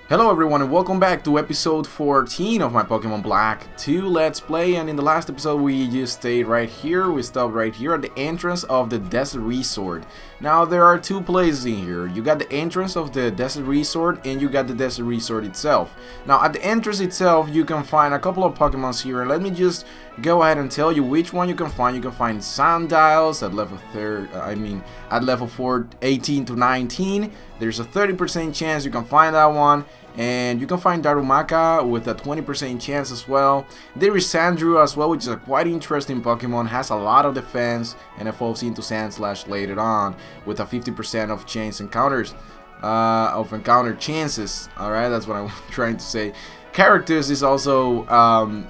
Hello everyone and welcome back to episode 14 of my Pokemon Black 2 Let's Play. And in the last episode we just stayed right here, we stopped right here at the entrance of the Desert Resort. Now there are two places in here. You got the entrance of the Desert Resort and you got the Desert Resort itself. Now at the entrance itself you can find a couple of Pokemons here, and let me just go ahead and tell you which one you can find. You can find Sundials at level 4, 18 to 19. There's a 30% chance you can find that one. And you can find Darumaka with a 20% chance as well. There is Sandrew as well, which is a quite interesting Pokemon. Has a lot of defense and evolves into Sandslash later on with a 50% of chance encounters, encounter chances. Alright, that's what I'm trying to say. Characters is also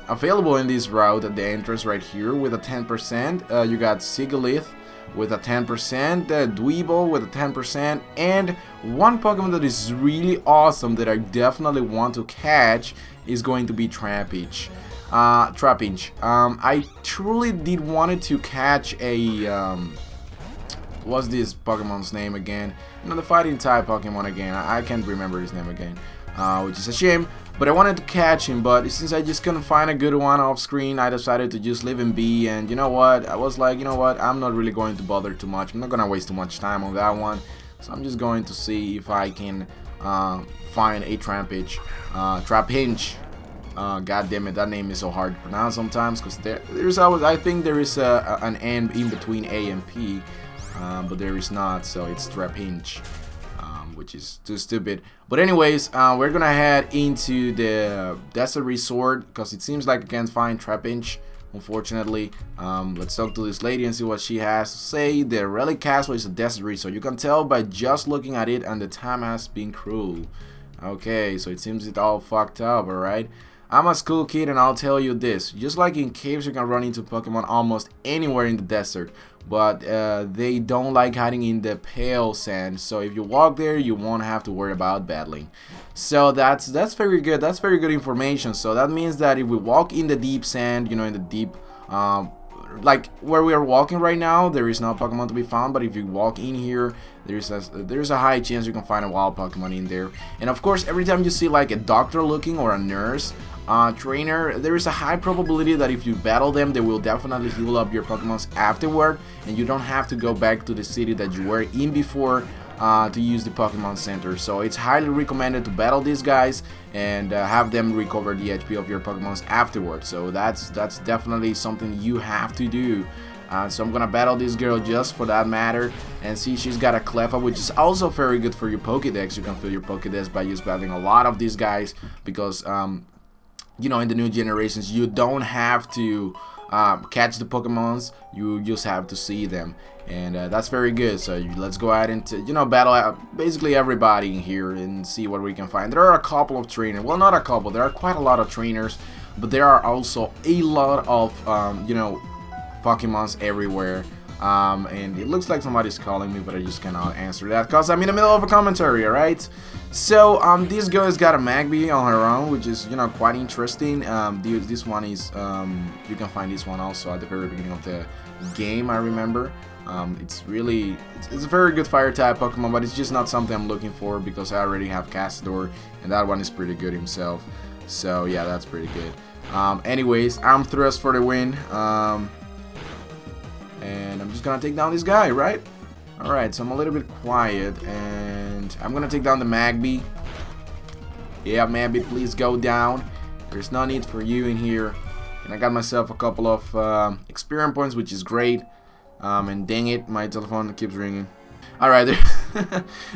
available in this route at the entrance right here with a 10%. You got Sigalith with a 10%, Dweeble with a 10%, and one Pokemon that is really awesome that I definitely want to catch is going to be Trapinch. I truly did wanted to catch a what's this Pokemon's name again? You know, the fighting type Pokemon again. I can't remember his name again, which is a shame. But I wanted to catch him, but since I just couldn't find a good one off screen, I decided to just leave him be. And you know what? I was like, you know what? I'm not really going to bother too much. I'm not gonna waste too much time on that one. So I'm just going to see if I can find a Trapinch. God damn it, that name is so hard to pronounce sometimes because there's always, I think there is an N in between A and P, but there is not. So it's Trapinch. Which is too stupid. But anyways, we're gonna head into the Desert Resort because it seems like I can't find Trapinch, unfortunately. Let's talk to this lady and see what she has to say. The Relic Castle is a Desert Resort. You can tell by just looking at it, and the time has been cruel. Okay, so it seems it's all fucked up, alright? I'm a school kid and I'll tell you this. Just like in caves, you can run into Pokemon almost anywhere in the desert. But they don't like hiding in the pale sand. So if you walk there, you won't have to worry about battling. So that's very good. That's very good information. So that means that if we walk in the deep sand, you know, in the deep like where we are walking right now, there is no Pokemon to be found. But if you walk in here, there's a high chance you can find a wild Pokemon in there. And of course, every time you see like a doctor looking or a nurse trainer, there is a high probability that if you battle them, they will definitely heal up your Pokemons afterward, and you don't have to go back to the city that you were in before to use the Pokemon Center. So it's highly recommended to battle these guys and have them recover the HP of your Pokemons afterwards. So that's definitely something you have to do. So I'm gonna battle this girl just for that matter, and see, she's got a Cleffa, which is also very good for your Pokédex. You can fill your Pokédex by just battling a lot of these guys because you know, in the new generations, you don't have to catch the Pokemons, you just have to see them, and that's very good. So let's go ahead and you know, battle basically everybody in here and see what we can find. There are a couple of trainers, well, not a couple, there are quite a lot of trainers, but there are also a lot of you know, Pokemons everywhere. And it looks like somebody's calling me, but I just cannot answer that because I'm in the middle of a commentary, alright? So, this girl's got a Magby on her own, which is, you know, quite interesting. This one is, you can find this one also at the very beginning of the game, I remember. It's a very good fire type Pokemon, but it's just not something I'm looking for because I already have Castador, and that one is pretty good himself. So, yeah, that's pretty good. Anyways, I'm Thrust for the win. And I'm just gonna take down this guy, right? Alright, so I'm a little bit quiet, and I'm gonna take down the Magby. Yeah, Magby, please go down. There's no need for you in here. And I got myself a couple of experience points, which is great. And dang it, my telephone keeps ringing. Alright,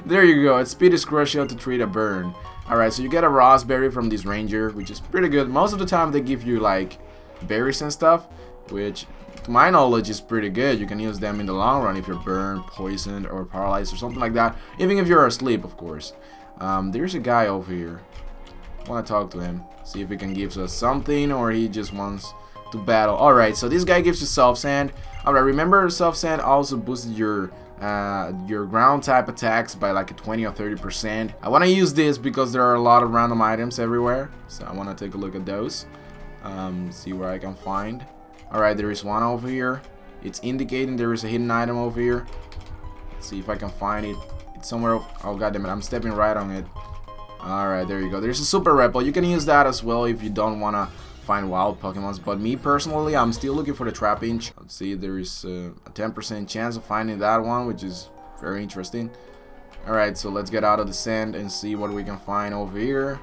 there you go. It's Speed is crucial to treat a burn. Alright, so you get a Raspberry from this ranger, which is pretty good. Most of the time they give you like berries and stuff, which to my knowledge is pretty good. You can use them in the long run if you're burned, poisoned, or paralyzed or something like that. Even if you're asleep, of course. There's a guy over here. I want to talk to him. See if he can give us something or he just wants to battle. Alright, so this guy gives you Soft Sand. Alright, remember Soft Sand also boosted your ground type attacks by like a 20 or 30%. I want to use this because there are a lot of random items everywhere. So I want to take a look at those. See where I can find. Alright, there is one over here. It's indicating there is a hidden item over here. Let's see if I can find it. It's somewhere. Oh, god damn it, I'm stepping right on it. Alright, there you go. There's a super repel. You can use that as well if you don't want to find wild Pokemons. But me personally, I'm still looking for the Trapinch. Let's see, there is a 10% chance of finding that one, which is very interesting. Alright, so let's get out of the sand and see what we can find over here.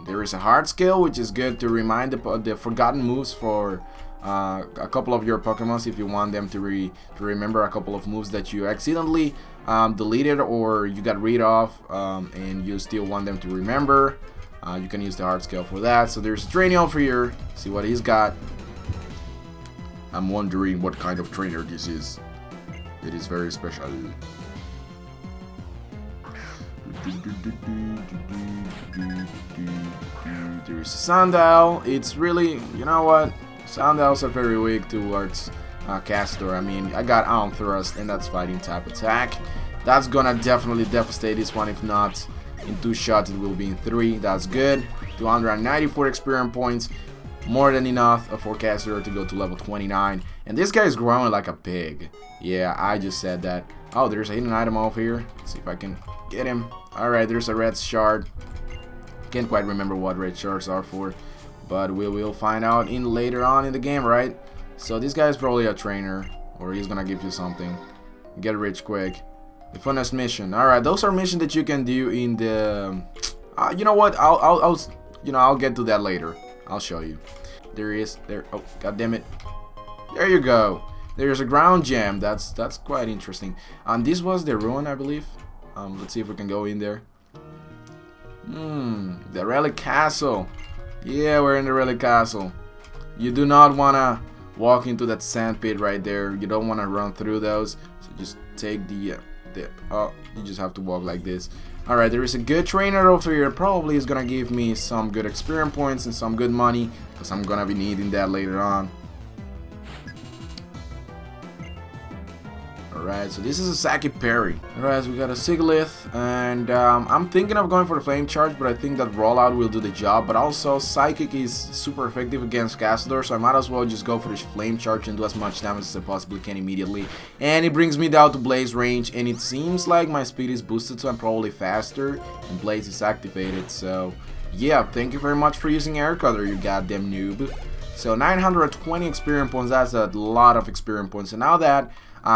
There is a hard skill, which is good to remind the forgotten moves for a couple of your Pokemons if you want them to remember a couple of moves that you accidentally deleted or you got rid of, and you still want them to remember. You can use the hard skill for that. So there's a trainer over here. See what he's got. I'm wondering what kind of trainer this is. It is very special. There's Sandile. It's really, you know what? Sandiles are very weak towards Castor. I mean, I got Ion Thrust, and that's fighting type attack. That's gonna definitely devastate this one. If not in 2 shots, it will be in 3. That's good. 294 experience points. More than enough for Castor to go to level 29. And this guy is growing like a pig. Yeah, I just said that. Oh, there's a hidden item over here. Let's see if I can get him. Alright, there's a red shard. Can't quite remember what red shards are for, but we will find out in later on in the game, right? So this guy is probably a trainer, or he's gonna give you something. Get rich quick. The funnest mission. Alright, those are missions that you can do in the... you know what? I'll get to that later. I'll show you. There. Oh, god damn it. There you go. There's a ground gem. That's quite interesting. And this was the ruin, I believe. Let's see if we can go in there. The relic castle. Yeah, we're in the relic castle. You do not wanna walk into that sand pit right there. You don't wanna run through those. So just take the you just have to walk like this. Alright, there is a good trainer over here. Probably is gonna give me some good experience points and some good money, because I'm gonna be needing that later on. Alright, so this is a Saki Perry. Alright, so we got a Sigilyph, and I'm thinking of going for the Flame Charge, but I think that Rollout will do the job. But also, Psychic is super effective against Castor, so I might as well just go for the Flame Charge and do as much damage as I possibly can immediately. And it brings me down to Blaze range, and it seems like my speed is boosted, so I'm probably faster, and Blaze is activated. So, yeah, thank you very much for using Air Cutter, you goddamn noob. So, 920 experience points, that's a lot of experience points. And now that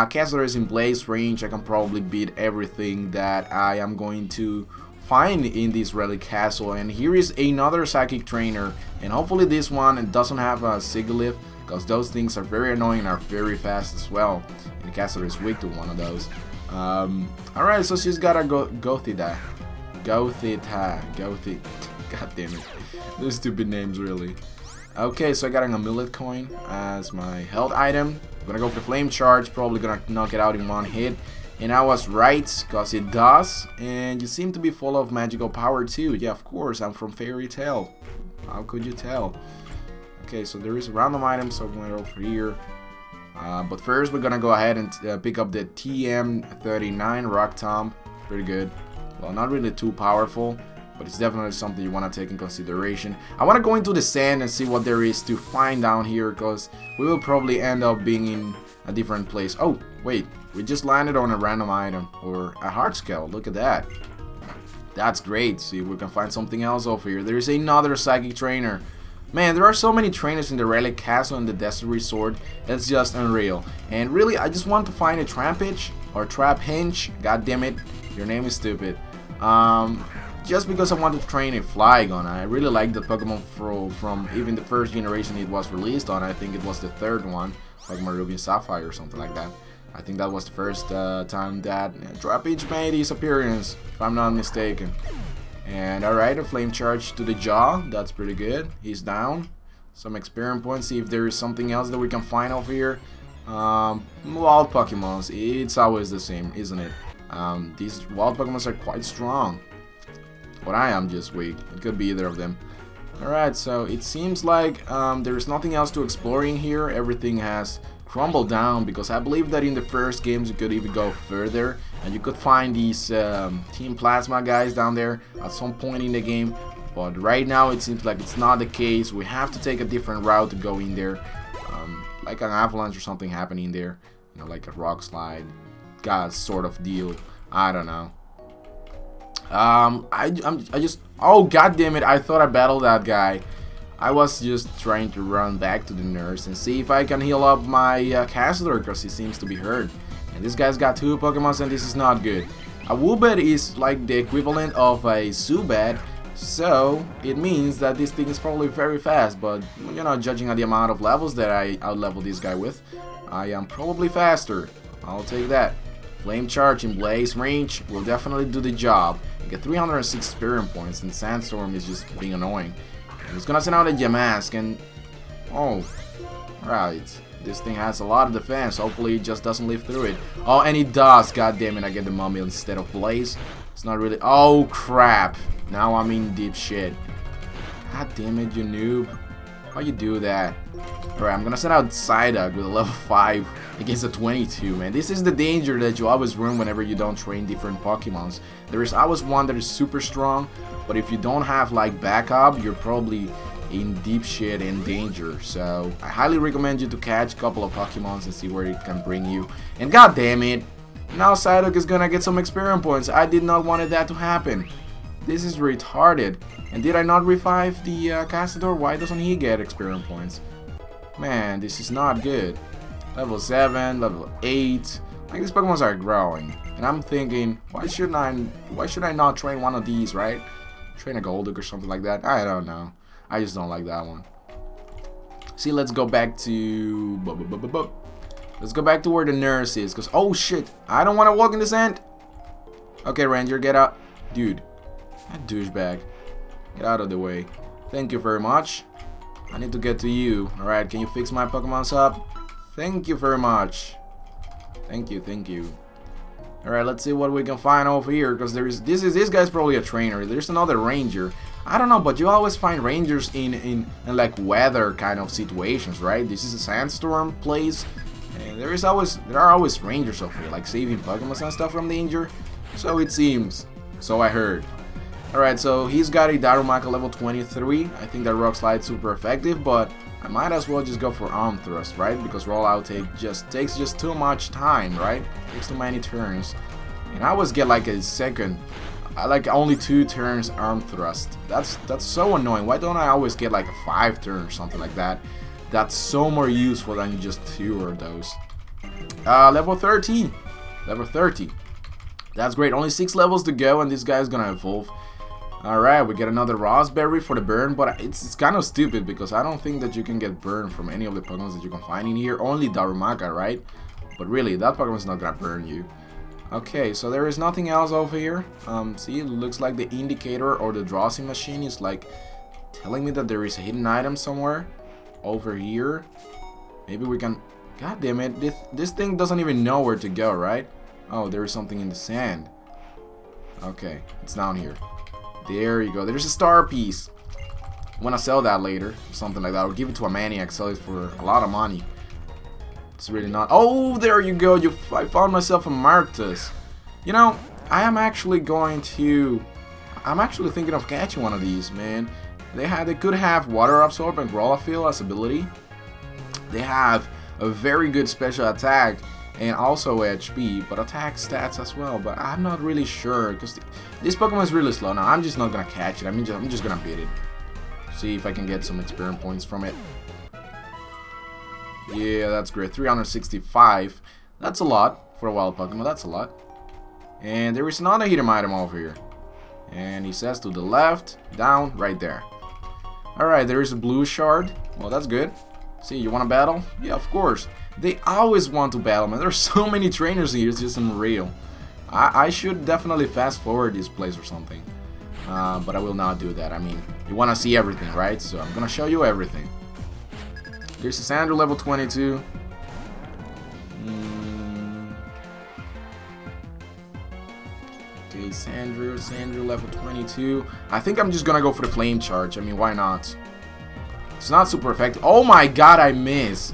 Castor is in Blaze range, I can probably beat everything that I am going to find in this relic castle. And here is another psychic trainer, and hopefully this one doesn't have a Sigilyph, because those things are very annoying and are very fast as well, and Castor is weak to one of those. Alright, so she's got a Gothita. God damn it, those stupid names really. Okay, so I got an amulet coin as my health item. I'm gonna go for the Flame Charge, probably gonna knock it out in 1 hit. And I was right, because it does. And you seem to be full of magical power too. Yeah, of course, I'm from Fairy Tail. How could you tell? Okay, so there is a random item somewhere over here. But first we're gonna go ahead and pick up the TM39 Rock Tomb. Pretty good. Well, not really too powerful, but it's definitely something you want to take in consideration. I want to go into the sand and see what there is to find down here, because we will probably end up being in a different place. Oh, wait, we just landed on a random item, or a hard scale. Look at that. That's great. See if we can find something else over here. There's another psychic trainer. Man, there are so many trainers in the Relic Castle and the Desert Resort. It's just unreal. And really, I just want to find a Trapinch or Trapinch. God damn it, your name is stupid. Just because I want to train a Flygon. I really like the Pokemon from even the first generation it was released on. I think it was the 3rd one, Pokemon Ruby and Sapphire or something like that. I think that was the first time that Trapinch made his appearance, if I'm not mistaken. And alright, a Flame Charge to the jaw. That's pretty good. He's down. Some experience points. See if there is something else that we can find over here. Wild Pokemons. It's always the same, isn't it? These wild Pokemons are quite strong. But I am just weak. It could be either of them. Alright, so it seems like there's nothing else to explore in here. Everything has crumbled down, because I believe that in the first games you could even go further and you could find these Team Plasma guys down there at some point in the game. But right now it seems like it's not the case. We have to take a different route to go in there. Like an avalanche or something happening there. You know, like a rock slide, God, sort of deal. I don't know. I just, oh god damn it, I thought I battled that guy. I was just trying to run back to the nurse and see if I can heal up my Castler, because he seems to be hurt. And this guy's got 2 Pokemon, and this is not good. A Woobat is like the equivalent of a Zubat, so it means that this thing is probably very fast, but you know, judging on the amount of levels that I out-level this guy with, I am probably faster. I'll take that. Flame Charge in Blaze range will definitely do the job. You get 306 experience points, and Sandstorm is just being annoying. And it's gonna send out a Yamask, and oh, right. This thing has a lot of defense. Hopefully it just doesn't live through it. Oh, and it does. God damn it, I get the Mummy instead of Blaze. It's not really. Oh crap. Now I'm in deep shit. God damn it, you noob. How you do that? Alright, I'm gonna send out Psyduck with a level 5 against a 22, man. This is the danger that you always run whenever you don't train different Pokemons. There is always one that is super strong, but if you don't have like backup, you're probably in deep shit and danger. So I highly recommend you to catch a couple of Pokemons and see where it can bring you. And god damn it, now Psyduck is gonna get some experience points. I did not want that to happen. This is retarded. And did I not revive the Castador? Why doesn't he get experience points? Man, this is not good. Level 7, level 8. Like, these Pokemons are growing. And I'm thinking, why should I not train one of these, right? Train a Golduck or something like that. I don't know. I just don't like that one. See, let's go back to... Let's go back to where the nurse is. Because, oh shit, I don't want to walk in the sand. Okay, Ranger, get out. Dude, that douchebag. Get out of the way. Thank you very much. I need to get to you. Alright, can you fix my Pokemons up? Thank you very much. Thank you, thank you. Alright, let's see what we can find over here. Because this guy's probably a trainer. There's another Ranger. I don't know, but you always find Rangers in like weather kind of situations, right? This is a sandstorm place. And there are always Rangers over here, like saving Pokemon and stuff from danger. So it seems. So I heard. Alright, so he's got a Darumaka level 23. I think that Rock Slide is super effective, but I might as well just go for Arm Thrust, right? Because Rollout takes just too much time, right? Takes too many turns. And I always get like a second, I like only 2 turns Arm Thrust. That's so annoying. Why don't I always get like a 5 turn or something like that? That's so more useful than just 2 of those. Level 13. Level 30. That's great. Only 6 levels to go, and this guy's gonna evolve. Alright, we get another Raspberry for the burn, but it's kind of stupid because I don't think that you can get burn from any of the Pokemon that you can find in here. Only Darumaka, right? But really, that Pokemon's not gonna burn you. Okay, so there is nothing else over here. See, it looks like the indicator or the Drowsy machine is like telling me that there is a hidden item somewhere over here. Maybe we can... God damn it, this thing doesn't even know where to go, right? Oh, there is something in the sand. Okay, it's down here. There you go. There's a star piece. I want to sell that later, or something like that. I'll give it to a maniac, sell it for a lot of money. It's really not. Oh, there you go. I found myself a Marctus. You know, I'm actually thinking of catching one of these, man. They could have Water Absorb and Growlithe as ability. They have a very good special attack and also HP, but attack stats as well. But I'm not really sure because this Pokemon is really slow. Now I'm just not gonna catch it. I'm just gonna beat it. See if I can get some experience points from it. Yeah, that's great. 365. That's a lot for a wild Pokemon. That's a lot. And there is another hidden item over here. And he says to the left, down, right there. Alright, there is a blue shard. Well, that's good. See, you want to battle? Yeah, of course. They always want to battle, man. There's so many trainers here, it's just unreal. I should definitely fast forward this place or something. But I will not do that. I mean, you want to see everything, right? So I'm going to show you everything. There's a Sandro level 22. Okay, Sandro level 22. I think I'm just going to go for the Flame Charge. I mean, why not? It's not super effective. Oh my god, I miss.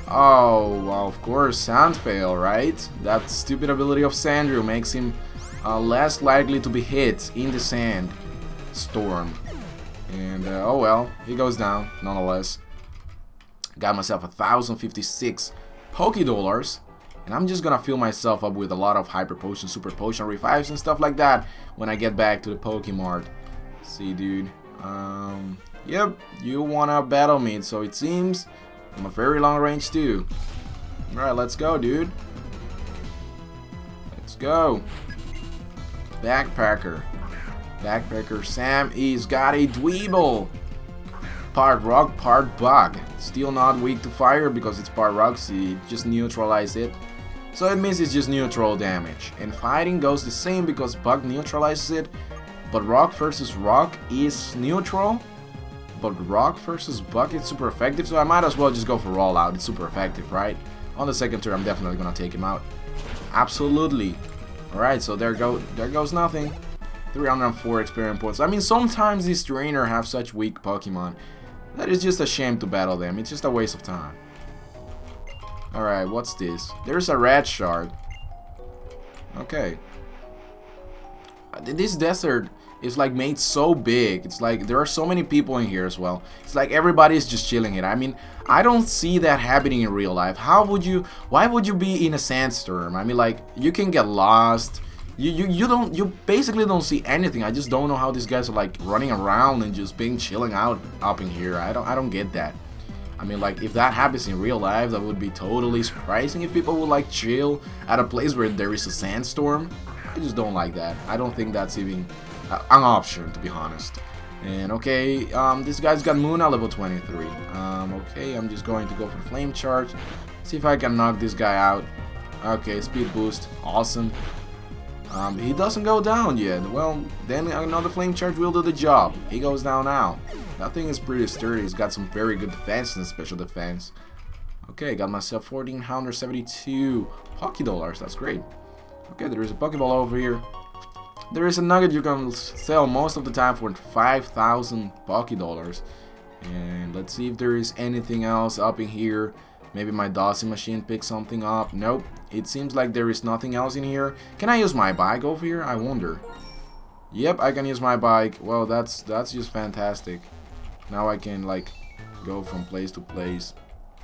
Oh, well, of course, Sand Fail, right? That stupid ability of Sandro makes him less likely to be hit in the sand storm. And, oh well, he goes down, nonetheless. Got myself 1,056 Poké Dollars. And I'm just gonna fill myself up with a lot of hyper potions, super potion revives and stuff like that when I get back to the Pokemart. See, dude. Yep, you wanna battle me, so it seems I'm a very long range too. Alright, let's go, dude. Let's go. Backpacker. Backpacker Sam is got a Dweeble. Part rock, part bug. Still not weak to fire because it's part rock, so you just neutralize it. So it means it's just neutral damage. And fighting goes the same because bug neutralizes it. But rock versus rock is neutral. But rock versus bug is super effective, so I might as well just go for roll out. It's super effective, right? On the second turn, I'm definitely gonna take him out. Absolutely. Alright, so there goes nothing. 304 experience points. I mean, sometimes these trainers have such weak Pokemon that it's just a shame to battle them. It's just a waste of time. Alright, what's this? There's a red shard. Okay. This desert is like made so big. It's like there are so many people in here as well. It's like everybody's just chilling it. I mean, I don't see that happening in real life. Why would you be in a sandstorm? I mean, like, you can get lost. You basically don't see anything. I just don't know how these guys are like running around and just being chilling out up in here. I don't get that. I mean, like, if that happens in real life, that would be totally surprising if people would like chill at a place where there is a sandstorm. I just don't like that. I don't think that's even an option, to be honest. And okay, this guy's got Moon at level 23. Okay, I'm just going to go for the Flame Charge. See if I can knock this guy out. Okay, speed boost, awesome. He doesn't go down yet. Well, then another Flame Charge will do the job. He goes down now. That thing is pretty sturdy. He's got some very good defense and special defense. Okay, got myself 1,472 Pokédollars. That's great. Okay, there is a Pokeball over here. There is a nugget you can sell most of the time for 5,000 Pokédollars. And let's see if there is anything else up in here. Maybe my dosing machine picks something up. Nope. It seems like there is nothing else in here. Can I use my bike over here? I wonder. Yep, I can use my bike. Well, that's just fantastic. Now I can like go from place to place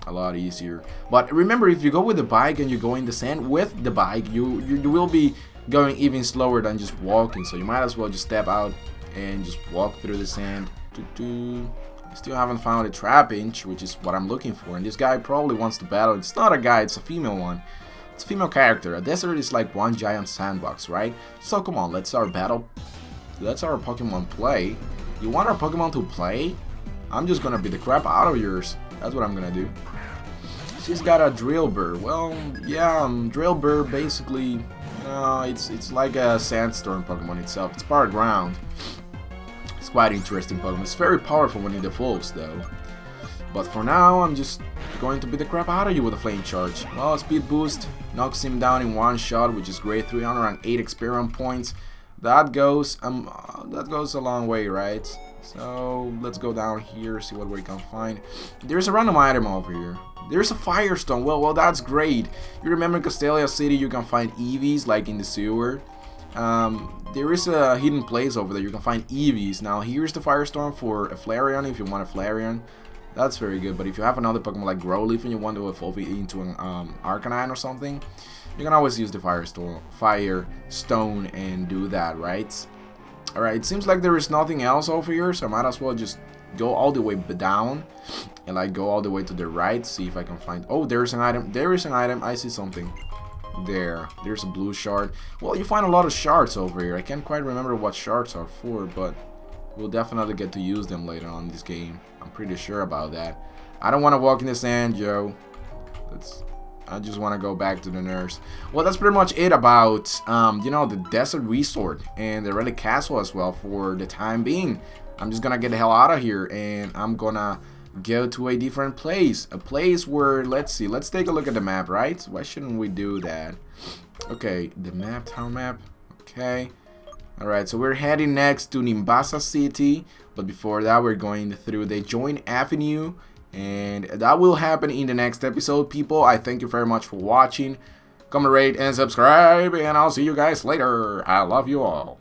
a lot easier. But remember, if you go with the bike and you go in the sand with the bike, you will be going even slower than just walking. So you might as well just step out and just walk through the sand. I still haven't found a Trapinch, which is what I'm looking for. And this guy probably wants to battle. It's not a guy, it's a female one. It's a female character. A desert is like one giant sandbox, right? So come on, let's our Pokemon play. You want our Pokemon to play? I'm just gonna beat the crap out of yours. That's what I'm gonna do. She's got a Drillbur. Well, yeah, Drillbur basically, it's like a sandstorm Pokemon itself. It's part ground. It's quite interesting Pokemon. It's very powerful when it evolves though. But for now, I'm just going to beat the crap out of you with a Flame Charge. Well, speed boost knocks him down in one shot, which is great. 308 experience points. That goes a long way, right? So let's go down here, see what we can find. There's a random item over here. There's a Firestone. Well, that's great. You remember in Castelia City, you can find EVs like in the sewer. There is a hidden place over there. You can find EVs. Now here's the Firestorm for a Flareon if you want a Flareon. That's very good. But if you have another Pokemon like Growlithe and you want to evolve it into an Arcanine or something, you can always use the Firestone and do that, right? Alright, it seems like there is nothing else over here, so I might as well just go all the way down and like go all the way to the right, see if I can find... Oh, there's an item. There is an item. I see something. There's a blue shard. Well, you find a lot of shards over here. I can't quite remember what shards are for, but we'll definitely get to use them later on in this game. I'm pretty sure about that. I don't want to walk in the sand, Joe. I just want to go back to the nurse. Well, that's pretty much it about, the Desert Resort and the Relic Castle as well for the time being. I'm just gonna get the hell out of here and I'm gonna go to a different place. A place where, let's see, let's take a look at the map, right? Why shouldn't we do that? Okay, the map, town map. Okay. Alright, so we're heading next to Nimbasa City. But before that, we're going through the Joint Avenue. And that will happen in the next episode, people. I thank you very much for watching. Comment, rate, and subscribe. And I'll see you guys later. I love you all.